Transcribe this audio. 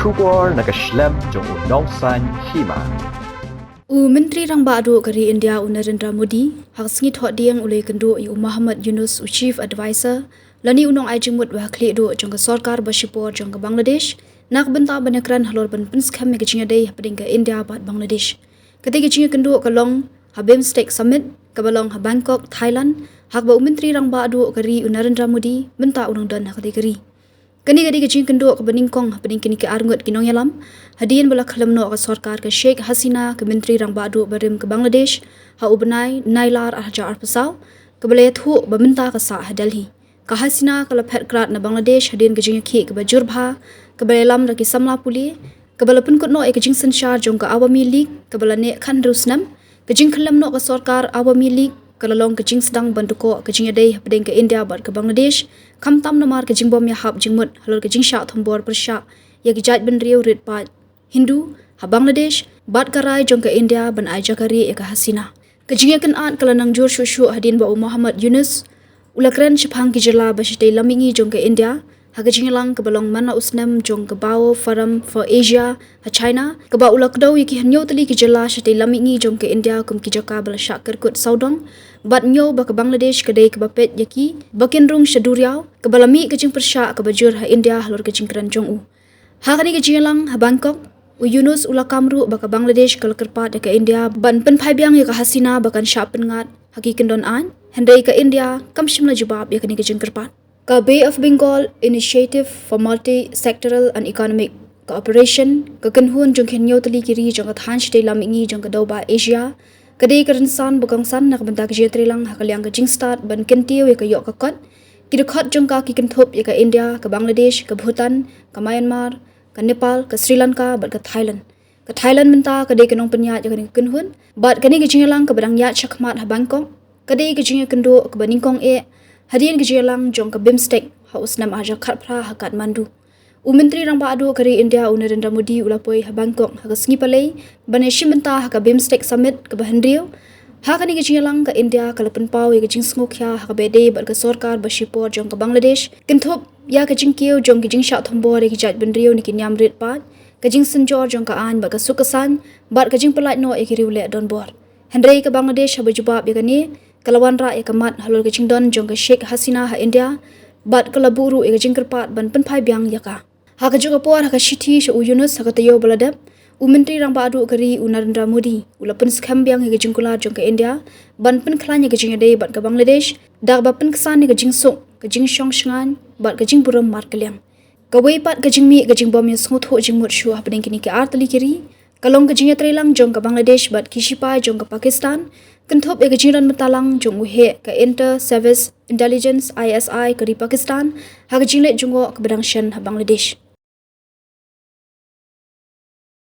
Shubor nakaslem jong unongsan Hima. Menteri Rang Baadu kari India Narendra Modi hak sengit hot diang ulai kendo Muhammad Yunus Chief Advisor lani unong ai jingmut wa kli do jong sarkar Bashipur jong Bangladesh nak benta banakran halor ban penskam me kecinya dei hapding ke India bat Bangladesh. Ketika kecinya kendo kalong ha Bimstec Summit kabalong ha Bangkok Thailand hak ba Menteri Rang Baadu kari Narendra Modi benta unong dan hak kari. Kani kecing kendo ke beningkong pening kini ke arngut Jingïalang hadian bala kalam no ke sarkar ke Sheikh Hasina ke Menteri Rang Baadu barim ke Bangladesh ha ubnai nailar arjar pesau ke balai thu baminta ke sa Delhi ke Hasina ke lepet krat na Bangladesh hadian kecing ki ke bajur bha ke balai lam raki samla puli ke bala pun no kecing sensyar jong ke Awami League ke bala ne khan rusnam kecing kalam no ke sarkar Awami League kalalong kecing sedang bantuko kecing adai pedeng ke India bar ke Bangladesh kam tam namar kecing bom ya hab jingmut halor kecing syak thombor persyak ya gijat ben riu rit pat Hindu ha Bangladesh bat karai jong ke India ban ai jakari ya ke Hasina kecing kan at kalanang jur shushu hadin ba Muhammad Yunus ulakran shphang ki jela bashite lamingi jong ke India ha Jingïalang ke balong mana usnam jong ke Bao Forum for Asia ha China ke ba ulakdau yaki hanyo tali ki jela shite lamingi jong ke India kum ki jaka bala syakar kut saudong bat nyo ba ke Bangladesh ke dei ke bapet yaki bakin rung shaduriau ke balami kecing persyak ke bajur ha India halor kecing keran jong u ha kani ke Jingïalang ha Bangkok Yunus ula kamru ba ke Bangladesh ke kerpat ke India ban pen phai biang ya ke Hasina bakan syap pengat haki kendon an hendai ke India kam shimla jubab ya kani kecing kerpat ka Bay of Bengal Initiative for Multi-Sectoral and Economic Cooperation ka kanhun jong khenyo tali kiri jong ka than shite lamingi jong ka doba Asia ka dei karansan bukang san nak benta ka Jingïalang ha Kylliang ka Jingstart ban kentiu ya ka yok ka kot kidkhot jong ka Kynthoh ya ka India ka Bangladesh ka Bhutan ka Myanmar ka Nepal ka Sri Lanka bat ka Thailand menta ka dei kanong penyat ya ka kanhun bat kani ka Jingïalang ka badang yat chakmat ha Bangkok ka dei ka Jingïalang kendo ka baningkong hadian ke Jingïalang jong ke Bimstec ha usnam aja khatpra ha Kathmandu Menteri Rang Baadu kari India Narendra Modi ulapoi ha Bangkok ha sengi palai baneshi menta ha ka Bimstec Summit ke bahandriu ha kani ke Jingïalang ka India ka lapan pau ya ke jing sngokya ha ka bede bar ka sarkar Bashipur jong ke Bangladesh Kynthoh ya ke jingkiu jong ke jing syak thombor ya ke jat bendriu ni ki nyam rit pat ke jing senjor jong ka an bar ka sukasan bar ka jing pelat no ya ke riule don bor hendrei ke Bangladesh ha bajubab ya kani kalawan ra ya kamat halol ke jingdon jong ke Sheikh Hasina ha India bat kalaburu ya ke jingkerpat ban penpai biang ya ka ha ka juga por ha ka shithi shu Yunus ha ka tayo baladap Menteri Rang Baadu kari Narendra Modi ulapan skam biang ya ke jingkular jong ke India ban pen khlanya ke jingade bat ke Bangladesh dak ba pen ksan ya ke jingsuk ke jingshong shngan bat ke jingburam mar Kylliang ka wei pat ke jingmi ke jingbom ya smutho jingmut shu ha pedeng kini ke artali kiri kalong ke Jingïalang jong ke Bangladesh bat kishipai jong ke Pakistan Kynthoh ya ke Jingran metalang jong uhe ke Inter Service Intelligence ISI ke di Pakistan ha ke jinglet jongo ke Badangshan ha Bangladesh